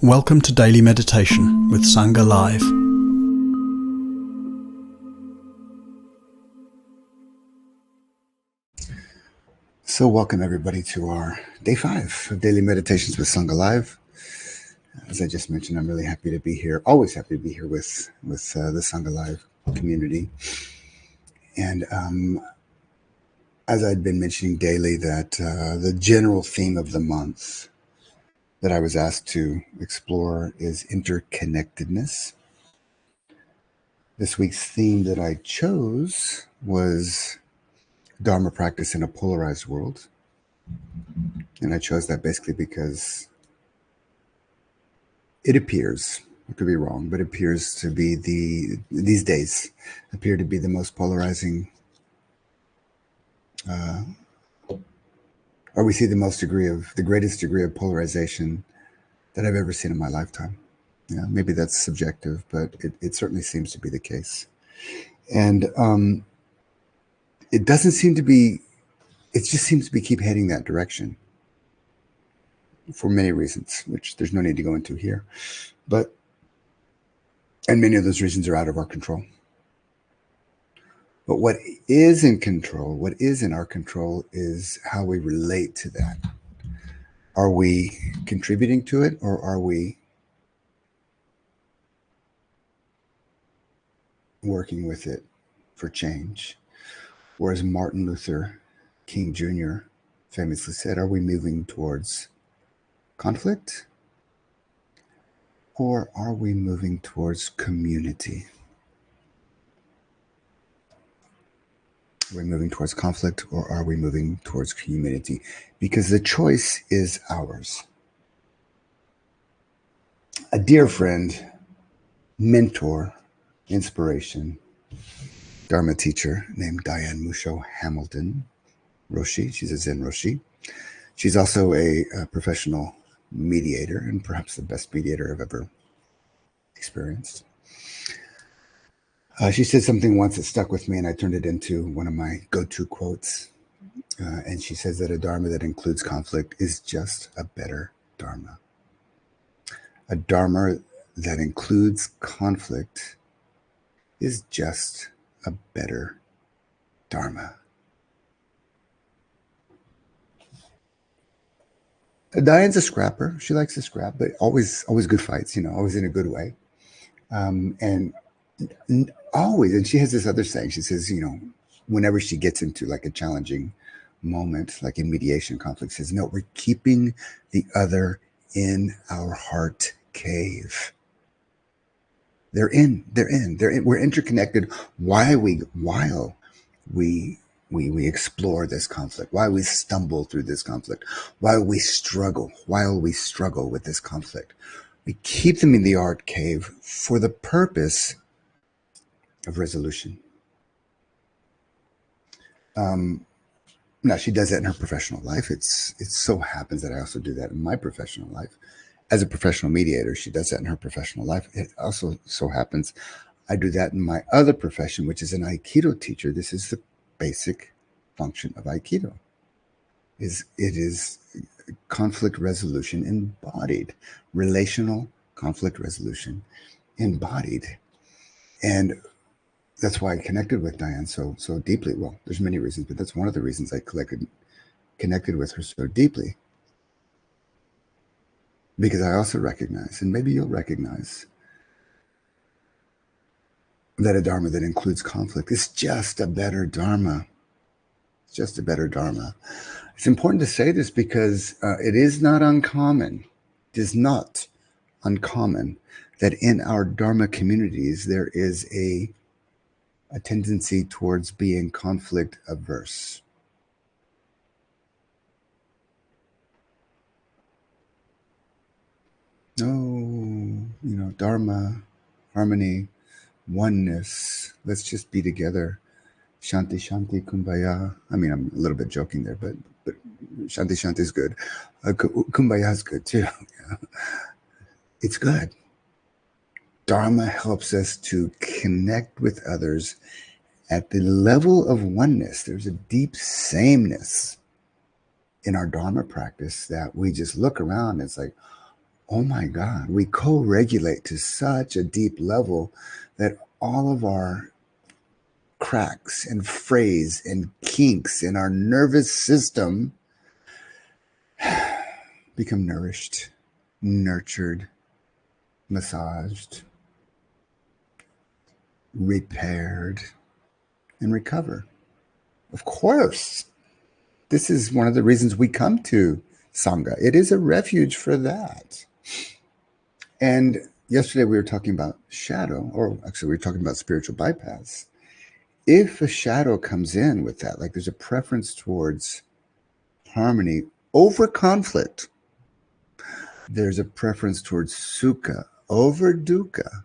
Welcome to Daily Meditation with Sangha Live. So welcome everybody to our day 5 of Daily Meditations with Sangha Live. As I just mentioned, I'm really happy to be here, always happy to be here with the Sangha Live community. And as I'd been mentioning daily, that the general theme of the month that I was asked to explore is interconnectedness. This week's theme that I chose was Dharma practice in a polarized world. And I chose that basically because it appears, I could be wrong, but it appears to be these days appear to be the most polarizing, or we see the greatest degree of polarization that I've ever seen in my lifetime. Yeah, maybe that's subjective, but it certainly seems to be the case. And it doesn't seem to be, it just seems to be keep heading that direction for many reasons, which there's no need to go into here. And many of those reasons are out of our control. But what is in control, what is in our control, is how we relate to that. Are we contributing to it, or are we working with it for change? Or as Martin Luther King Jr. famously said, are we moving towards conflict, or are we moving towards community? Are we moving towards conflict, or are we moving towards community? Because the choice is ours. A dear friend, mentor, inspiration, Dharma teacher named Diane Musho Hamilton Roshi. She's a Zen Roshi. She's also a professional mediator, and perhaps the best mediator I've ever experienced. She said something once that stuck with me, and I turned it into one of my go-to quotes. And she says that a Dharma that includes conflict is just a better Dharma. A Dharma that includes conflict is just a better Dharma. Diane's a scrapper. She likes to scrap, but always good fights, always in a good way. And always, and she has this other saying, she says, whenever she gets into like a challenging moment, like in mediation conflict, says, no, we're keeping the other in our heart cave. They're in. We're interconnected while we explore this conflict, while we stumble through this conflict, while we struggle with this conflict. We keep them in the art cave for the purpose of resolution. Now, she does that in her professional life. It so happens that I also do that in my professional life. As a professional mediator, she does that in her professional life. It also so happens I do that in my other profession, which is an Aikido teacher. This is the basic function of Aikido. It is conflict resolution embodied, relational conflict resolution embodied. And that's why I connected with Diane so deeply. Well, there's many reasons, but that's one of the reasons I connected with her so deeply. Because I also recognize, and maybe you'll recognize, that a Dharma that includes conflict is just a better Dharma. It's just a better Dharma. It's important to say this because it is not uncommon. It is not uncommon that in our Dharma communities there is a tendency towards being conflict averse. No, Dharma, harmony, oneness. Let's just be together. Shanti, Shanti, Kumbaya. I mean, I'm a little bit joking there, but Shanti, Shanti is good. Kumbaya is good too. It's good. Dharma helps us to connect with others at the level of oneness. There's a deep sameness in our Dharma practice that we just look around and it's like, oh my God, we co-regulate to such a deep level that all of our cracks and frays and kinks in our nervous system become nourished, nurtured, massaged, repaired, and recover. Of course, this is one of the reasons we come to Sangha. It is a refuge for that. And yesterday we were talking about shadow, or actually we were talking about spiritual bypass. If a shadow comes in with that, like there's a preference towards harmony over conflict, there's a preference towards sukha over dukkha,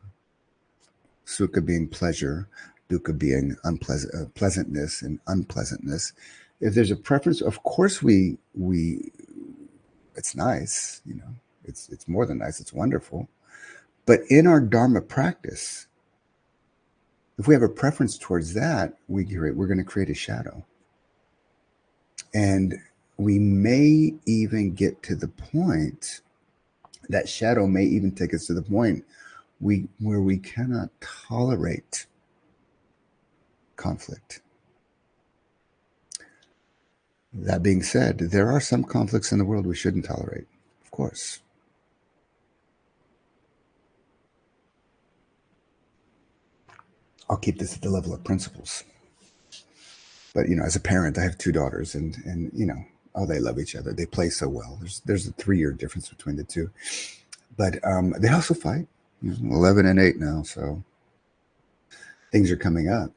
sukha being pleasure, dukkha being pleasantness and unpleasantness. If there's a preference, of course we it's nice, it's more than nice, it's wonderful. But in our Dharma practice, if we have a preference towards that, we're going to create a shadow. And we may even get to the point, that shadow may even take us to the point where we cannot tolerate conflict. That being said, there are some conflicts in the world we shouldn't tolerate, of course. I'll keep this at the level of principles. But, as a parent, I have 2 daughters and they love each other. They play so well. There's a 3-year difference between the two. But they also fight. 11 and 8 now, so things are coming up.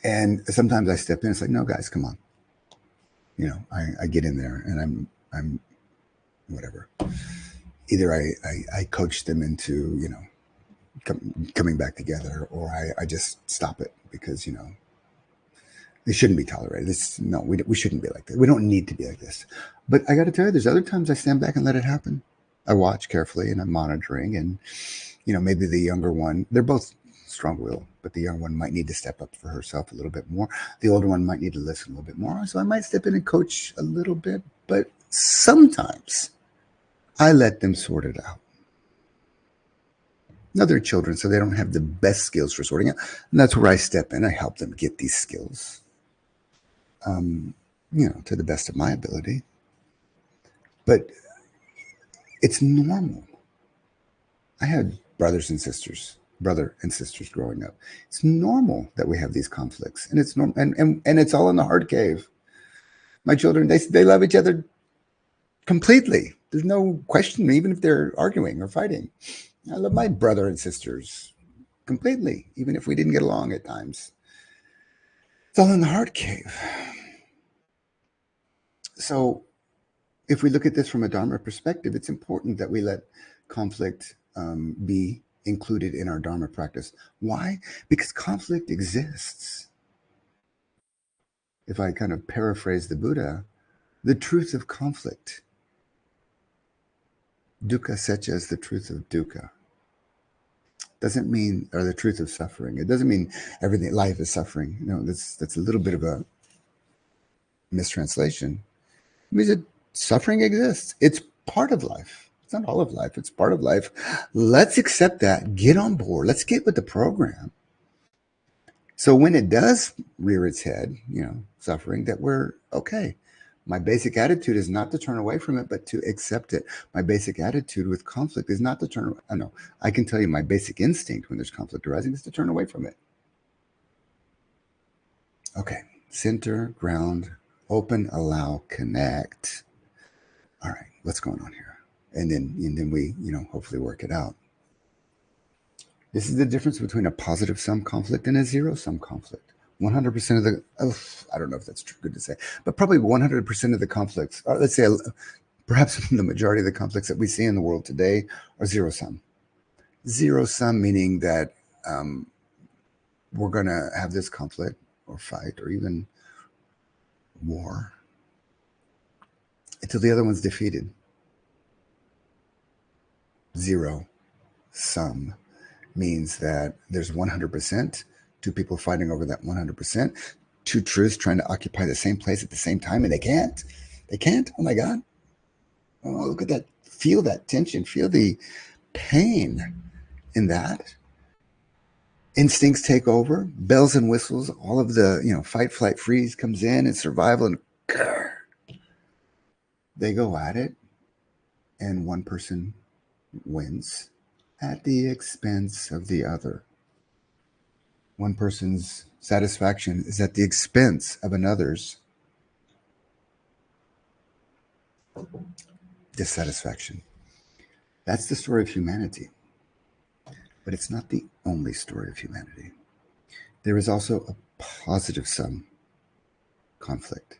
And sometimes I step in. It's like, no, guys, come on. I get in there and I'm whatever. Either I coach them into coming back together, or I just stop it because they shouldn't be tolerated. We shouldn't be like this. We don't need to be like this. But I got to tell you, there's other times I stand back and let it happen. I watch carefully and I'm monitoring, and maybe the younger one, they're both strong-willed, but the young one might need to step up for herself a little bit more. The older one might need to listen a little bit more. So I might step in and coach a little bit, but sometimes I let them sort it out. Now they're children, so they don't have the best skills for sorting it. And that's where I step in. I help them get these skills, to the best of my ability. But it's normal. I had brother and sisters growing up. It's normal that we have these conflicts, and it's normal, and it's all in the heart cave. My children, they love each other completely. There's no question, even if they're arguing or fighting. I love my brother and sisters completely, even if we didn't get along at times. It's all in the heart cave. So if we look at this from a Dharma perspective, it's important that we let conflict be included in our Dharma practice. Why? Because conflict exists. If I kind of paraphrase the Buddha, the truth of conflict, dukkha secca is the truth of dukkha. Doesn't mean, or the truth of suffering. It doesn't mean everything, life is suffering. That's a little bit of a mistranslation. It means that suffering exists. It's part of life. It's not all of life. It's part of life. Let's accept that. Get on board. Let's get with the program. So when it does rear its head, suffering, that we're okay. My basic attitude is not to turn away from it, but to accept it. My basic attitude with conflict is not to turn away. No, I can tell you my basic instinct when there's conflict arising is to turn away from it. Okay. Center, ground, open, allow, connect. All right, what's going on here? And then we, hopefully work it out. This is the difference between a positive sum conflict and a zero sum conflict. 100% of the, I don't know if that's good to say, but probably 100% of the conflicts, or let's say perhaps the majority of the conflicts that we see in the world today are zero sum. Zero sum meaning that we're going to have this conflict or fight or even war until the other one's defeated. Zero sum means that there's 100%, 2 people fighting over that 100%, 2 truths trying to occupy the same place at the same time, and they can't. Oh my God. Oh, look at that. Feel that tension. Feel the pain in that. Instincts take over, bells and whistles, all of the, fight, flight, freeze comes in and survival, and grr, they go at it, and one person wins at the expense of the other. One person's satisfaction is at the expense of another's dissatisfaction. That's the story of humanity. But it's not the only story of humanity. There is also a positive sum conflict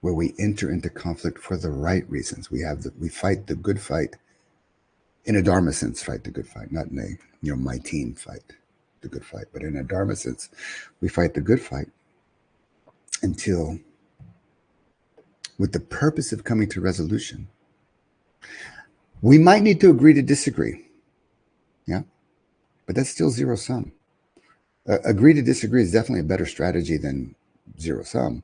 where we enter into conflict for the right reasons. We fight the good fight in a dharma sense, fight the good fight, not in a my team fight the good fight, but in a dharma sense, we fight the good fight until, with the purpose of coming to resolution, we might need to agree to disagree. Yeah, but that's still zero sum. Agree to disagree is definitely a better strategy than zero sum.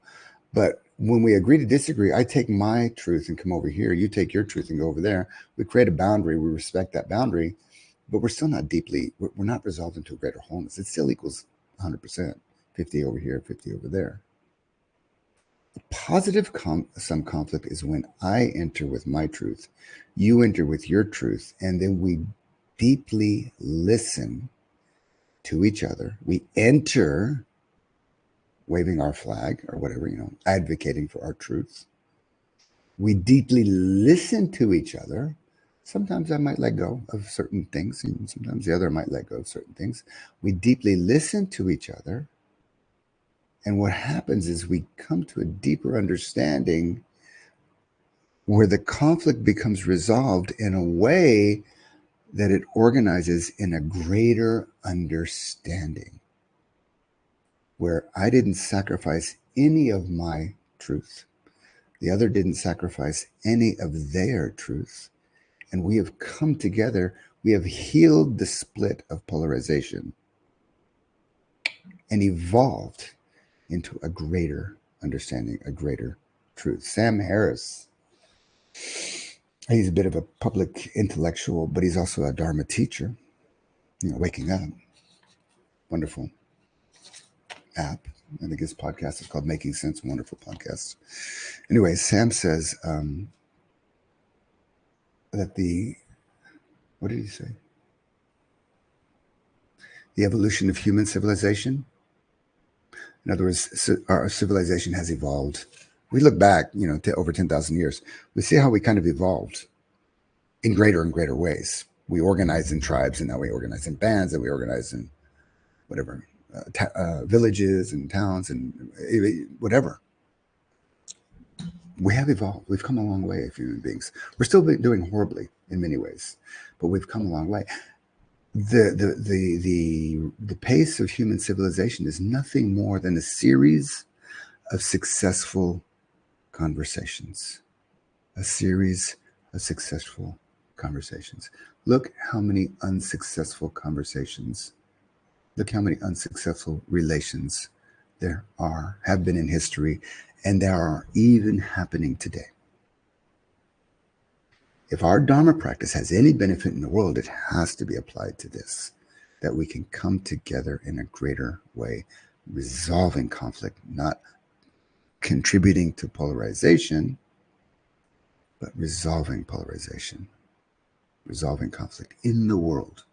But when we agree to disagree, I take my truth and come over here. You take your truth and go over there. We create a boundary. We respect that boundary, but we're still not we're not resolved into a greater wholeness. It still equals 100%, 50 over here, 50 over there. A positive sum conflict is when I enter with my truth, you enter with your truth, and then we deeply listen to each other. We enter waving our flag or whatever, advocating for our truth. We deeply listen to each other. Sometimes I might let go of certain things, and sometimes the other might let go of certain things. We deeply listen to each other. And what happens is we come to a deeper understanding where the conflict becomes resolved in a way that it organizes in a greater understanding, where I didn't sacrifice any of my truth. The other didn't sacrifice any of their truth. And we have come together. We have healed the split of polarization and evolved into a greater understanding, a greater truth. Sam Harris, he's a bit of a public intellectual, but he's also a Dharma teacher. Waking Up, wonderful app. I think his podcast is called Making Sense, wonderful podcast. Anyway, Sam says that what did he say? The evolution of human civilization. In other words, our civilization has evolved. We look back, to over 10,000 years. We see how we kind of evolved in greater and greater ways. We organize in tribes, and now we organize in bands, and we organize in whatever, villages and towns and whatever. We have evolved. We've come a long way as human beings. We're still doing horribly in many ways, but we've come a long way. The pace of human civilization is nothing more than a series of successful conversations. A series of successful conversations. Look how many unsuccessful conversations. Look how many unsuccessful relations there have been in history, and there are even happening today. If our Dharma practice has any benefit in the world, it has to be applied to this, that we can come together in a greater way, resolving conflict, not contributing to polarization, but resolving polarization, resolving conflict in the world.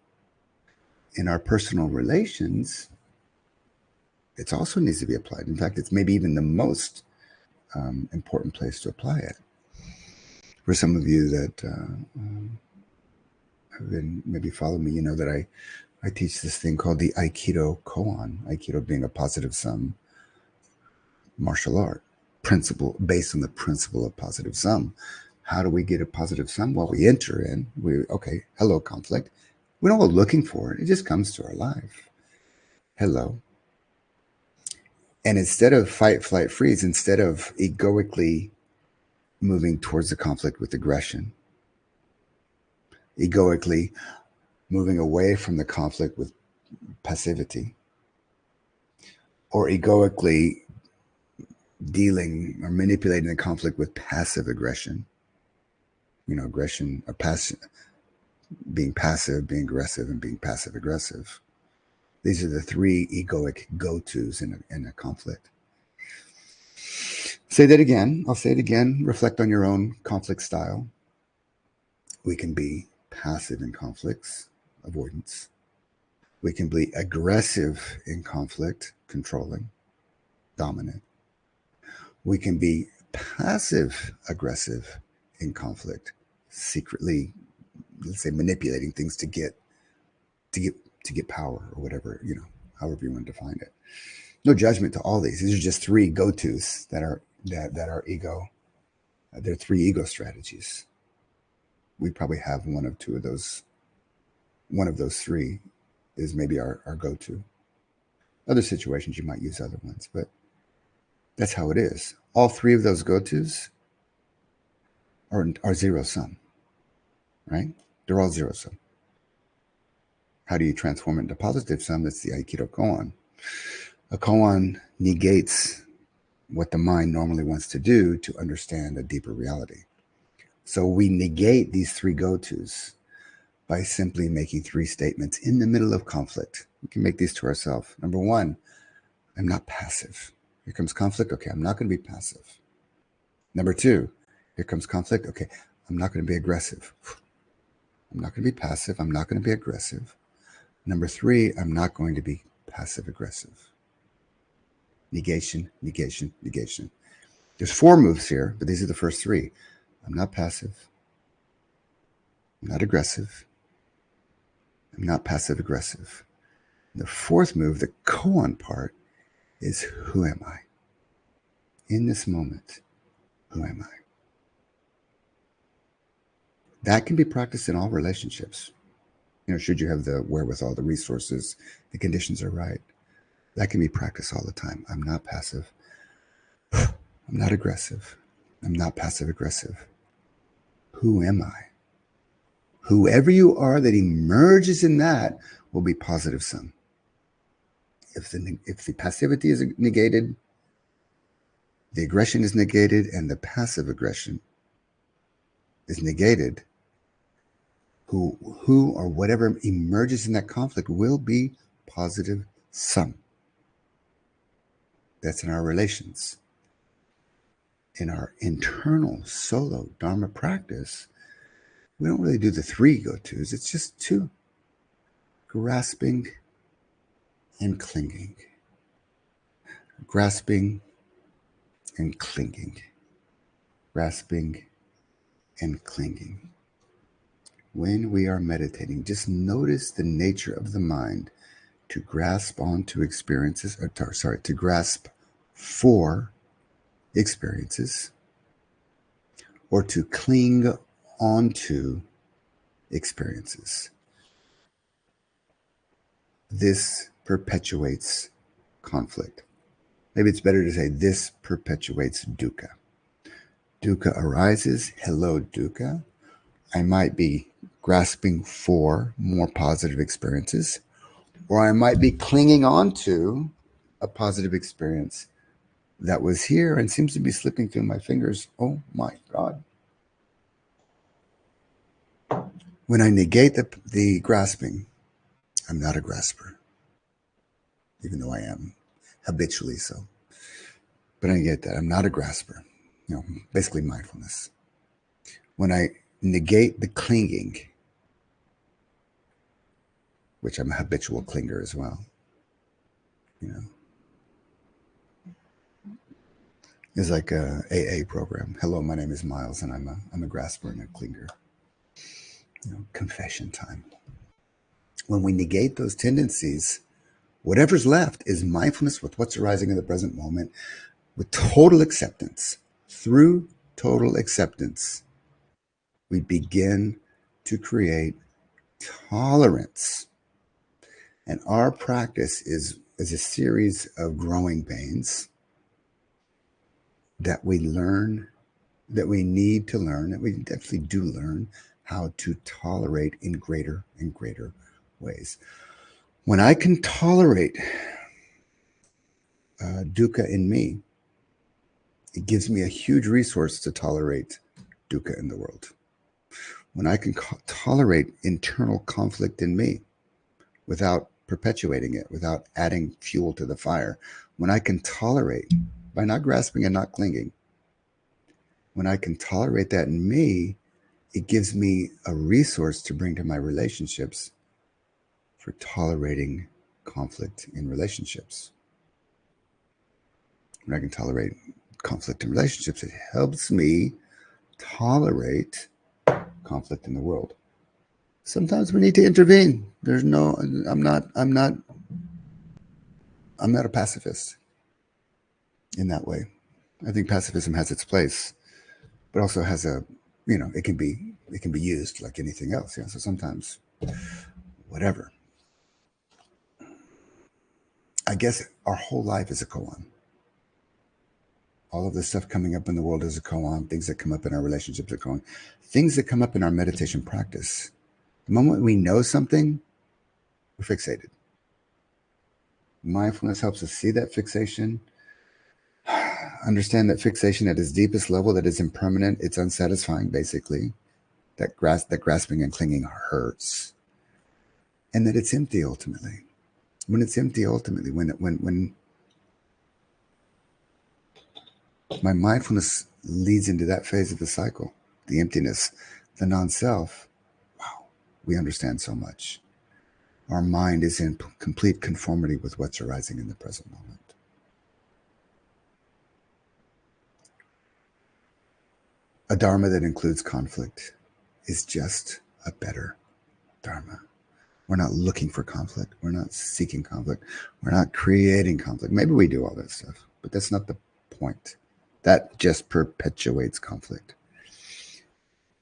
In our personal relations, it also needs to be applied. In fact, it's maybe even the most important place to apply it. For some of you that have been maybe follow me, that I teach this thing called the Aikido koan. Aikido being a positive sum martial art principle based on the principle of positive sum. How do we get a positive sum? Well, we enter in. Hello, conflict. We don't go looking for it. It just comes to our life. Hello. And instead of fight, flight, freeze, instead of egoically moving towards the conflict with aggression, egoically moving away from the conflict with passivity, or egoically dealing or manipulating the conflict with passive aggression, aggression, or being passive, being aggressive, and being passive aggressive. These are the three egoic go-tos in a conflict. Say that again. I'll say it again. Reflect on your own conflict style. We can be passive in conflicts, avoidance. We can be aggressive in conflict, controlling, dominant. We can be passive aggressive in conflict, secretly, let's say, manipulating things to get power, or whatever, however you want to define it. No judgment to all these. These are just three go-tos that are ego. They're three ego strategies. We probably have one of two of those. One of those three is maybe our go-to. Other situations you might use other ones, but that's how it is. All three of those go-tos are zero sum, right? They're all zero sum. How do you transform it into positive sum? That's the Aikido koan. A koan negates what the mind normally wants to do to understand a deeper reality. So we negate these three go-tos by simply making three statements in the middle of conflict. We can make these to ourselves. Number one, I'm not passive. Here comes conflict. Okay, I'm not going to be passive. Number two, here comes conflict. Okay, I'm not going to be aggressive. I'm not going to be passive. I'm not going to be aggressive. Number three, I'm not going to be passive aggressive. Negation, negation, negation. There's four moves here, but these are the first three. I'm not passive. I'm not aggressive. I'm not passive aggressive. The fourth move, the koan part, is who am I? In this moment, who am I? That can be practiced in all relationships. Should you have the wherewithal, the resources, the conditions are right. That can be practiced all the time. I'm not passive. I'm not aggressive. I'm not passive aggressive. Who am I? Whoever you are that emerges in that will be positive sum. If the passivity is negated, the aggression is negated, and the passive aggression is negated, who or whatever emerges in that conflict will be positive sum. That's in our relations. In our internal solo Dharma practice, we don't really do the three go-tos. It's just two: grasping and clinging. Grasping and clinging. Grasping and clinging. When we are meditating, just notice the nature of the mind to grasp onto experiences, to grasp for experiences, or to cling onto experiences. This perpetuates conflict. Maybe it's better to say this perpetuates dukkha. Dukkha arises. Hello, dukkha. I might be grasping for more positive experiences, or I might be clinging on to a positive experience that was here and seems to be slipping through my fingers. Oh my God. When I negate the grasping, I'm not a grasper, even though I am habitually so. But I get that. I'm not a grasper. Basically mindfulness. When I negate the clinging, which I'm a habitual clinger as well, it's like a AA program. Hello, my name is Miles, and I'm a grasper and a clinger. Confession time. When we negate those tendencies, whatever's left is mindfulness with what's arising in the present moment, with total acceptance. Through total acceptance, we begin to create tolerance. And our practice is a series of growing pains that we learn, that we need to learn, that we definitely do learn how to tolerate in greater and greater ways. When I can tolerate dukkha in me, it gives me a huge resource to tolerate dukkha in the world. when I can tolerate internal conflict in me without perpetuating it, without adding fuel to the fire, when I can tolerate, by not grasping and not clinging, when I can tolerate that in me, it gives me a resource to bring to my relationships for tolerating conflict in relationships. When I can tolerate conflict in relationships, it helps me tolerate conflict in the world. Sometimes we need to intervene. I'm not a pacifist in that way. I think pacifism has its place, but also has it can be used like anything else. Yeah. So sometimes, whatever. I guess our whole life is a koan. All of the stuff coming up in the world is a koan. Things that come up in our relationships are koan. Things that come up in our meditation practice. The moment we know something, we're fixated. Mindfulness helps us see that fixation, understand that fixation at its deepest level, that is impermanent, it's unsatisfying, basically. That grasping and clinging hurts, and that it's empty ultimately. When it's empty ultimately, when my mindfulness leads into that phase of the cycle, the emptiness, the non-self, wow, we understand so much. Our mind is in complete conformity with what's arising in the present moment. A dharma that includes conflict is just a better dharma. We're not looking for conflict. We're not seeking conflict. We're not creating conflict. Maybe we do all that stuff, but that's not the point. That just perpetuates conflict.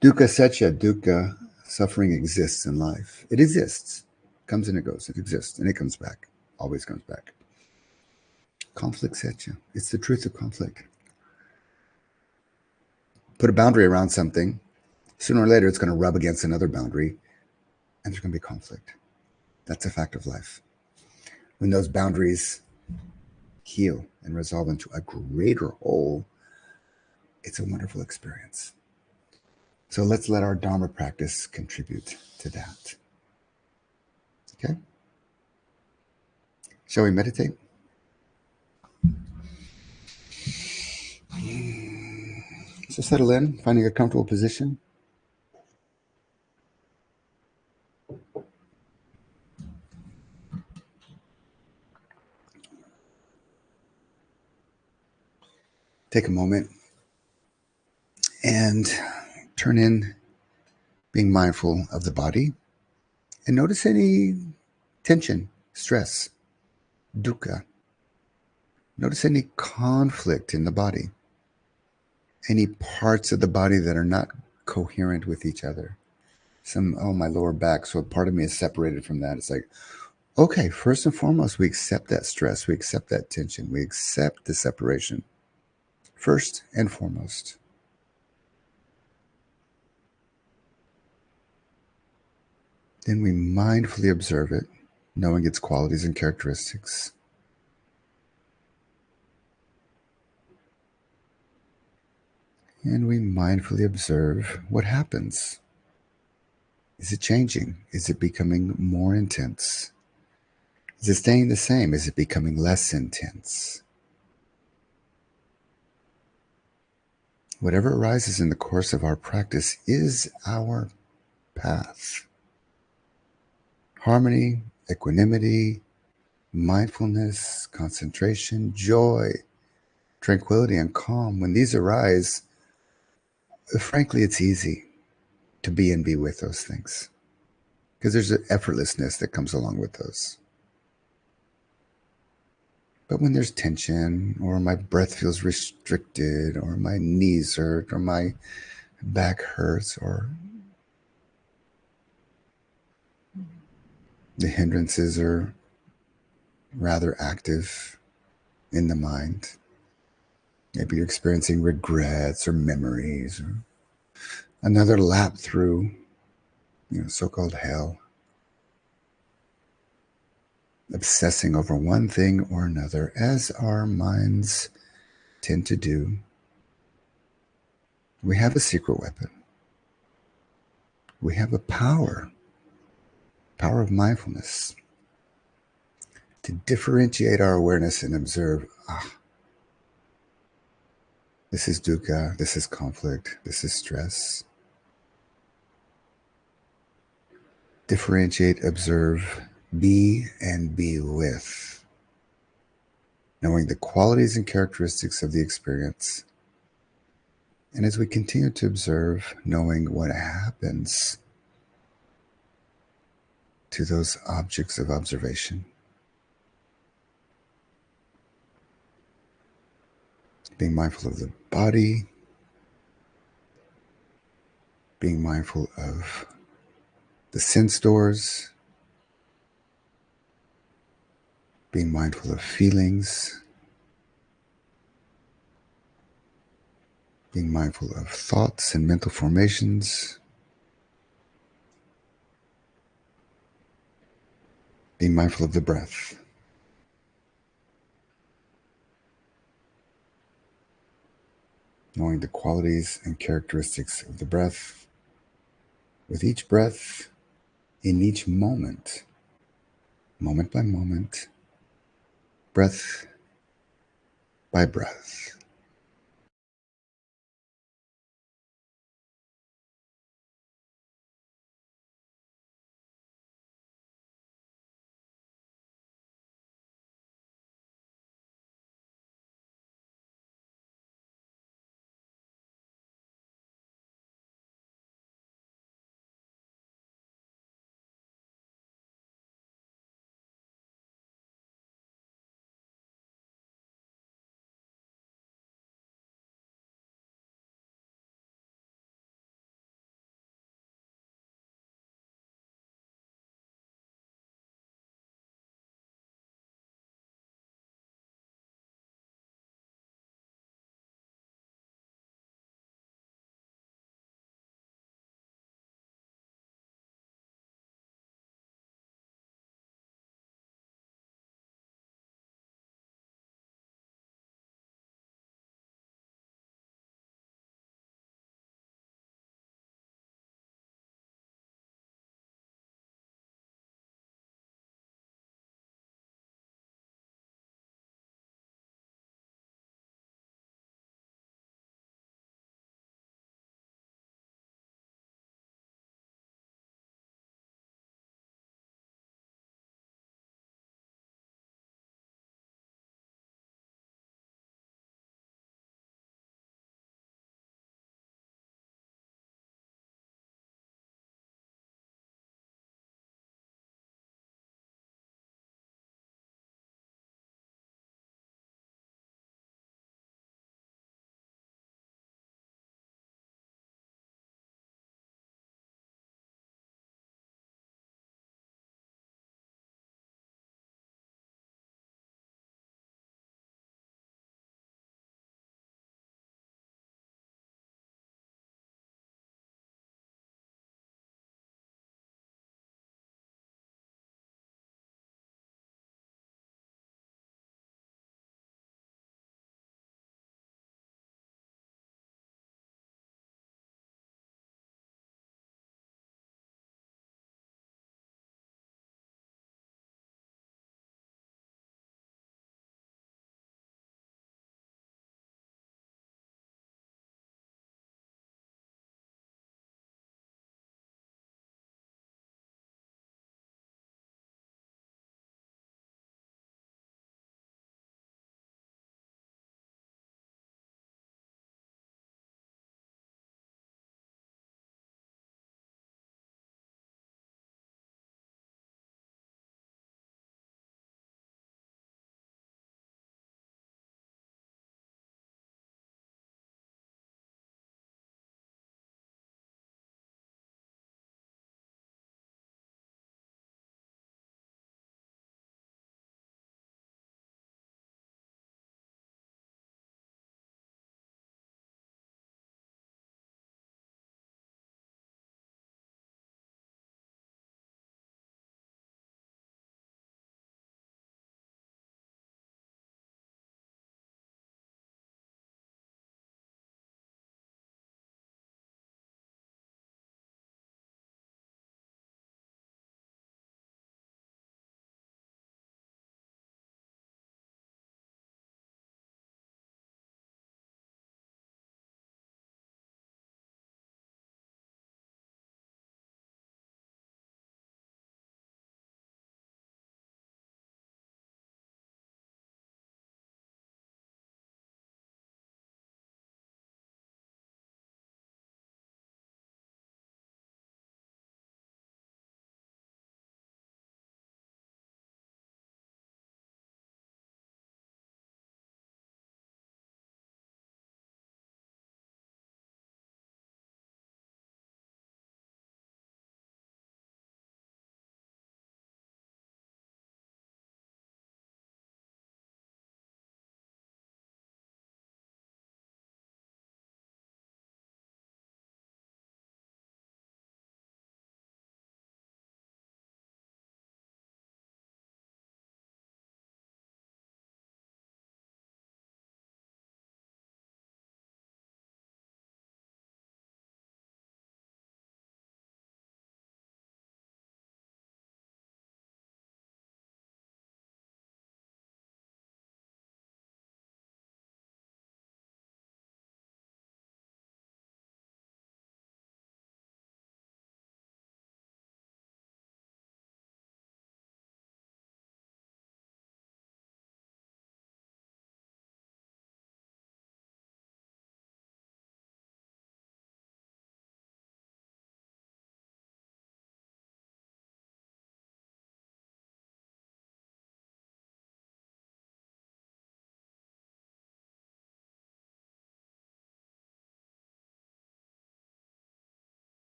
Dukkha satya, dukkha, suffering exists in life. It exists. Comes and it goes. It exists and it comes back. Always comes back. Conflict satya. It's the truth of conflict. Put a boundary around something. Sooner or later, it's going to rub against another boundary and there's going to be conflict. That's a fact of life. When those boundaries heal and resolve into a greater whole, it's a wonderful experience. So let's let our Dharma practice contribute to that. Okay? Shall we meditate? So settle in, finding a comfortable position. Take a moment and turn in, being mindful of the body, and notice any tension, stress, dukkha. Notice any conflict in the body, any parts of the body that are not coherent with each other. My lower back, so part of me is separated from that. It's like, okay, first and foremost, we accept that stress, we accept that tension, we accept the separation. First and foremost. Then we mindfully observe it, knowing its qualities and characteristics. And we mindfully observe what happens. Is it changing? Is it becoming more intense? Is it staying the same? Is it becoming less intense? Whatever arises in the course of our practice is our path. Harmony, equanimity, mindfulness, concentration, joy, tranquility, and calm, when these arise, frankly, it's easy to be and be with those things because there's an effortlessness that comes along with those. But when there's tension, or my breath feels restricted, or my knees hurt, or my back hurts, or the hindrances are rather active in the mind, maybe you're experiencing regrets or memories, or another lap through, so-called hell, obsessing over one thing or another, as our minds tend to do, we have a secret weapon. We have a power of mindfulness to differentiate our awareness and observe, this is dukkha, this is conflict, this is stress. Differentiate, observe, be, and be with, knowing the qualities and characteristics of the experience. And as we continue to observe, knowing what happens to those objects of observation, being mindful of the body, being mindful of the sense doors, being mindful of feelings, being mindful of thoughts and mental formations, being mindful of the breath. Knowing the qualities and characteristics of the breath. With each breath, in each moment, moment by moment, breath by breath.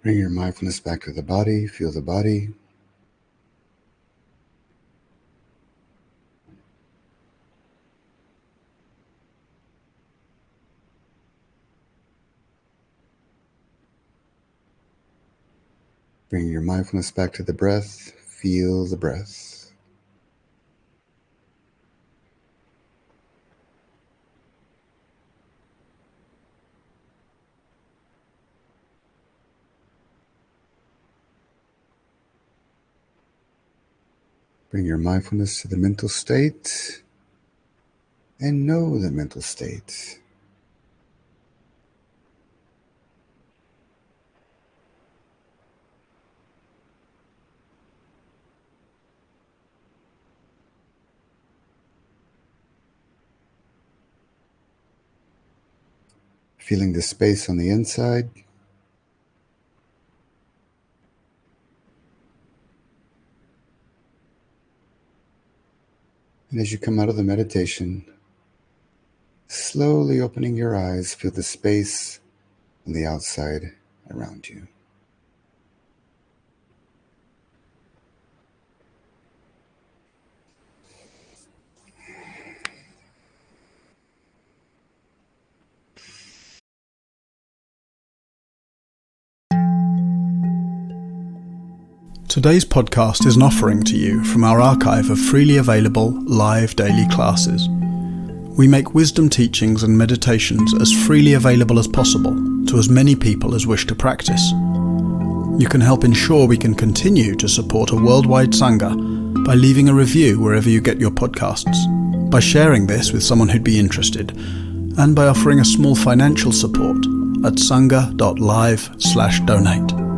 Bring your mindfulness back to the body. Feel the body. Bring your mindfulness back to the breath. Feel the breath. Bring your mindfulness to the mental state and know the mental state. Feeling the space on the inside. And as you come out of the meditation, slowly opening your eyes, feel the space on the outside around you. Today's podcast is an offering to you from our archive of freely available live daily classes. We make wisdom teachings and meditations as freely available as possible to as many people as wish to practice. You can help ensure we can continue to support a worldwide Sangha by leaving a review wherever you get your podcasts, by sharing this with someone who'd be interested, and by offering a small financial support at sangha.live/donate.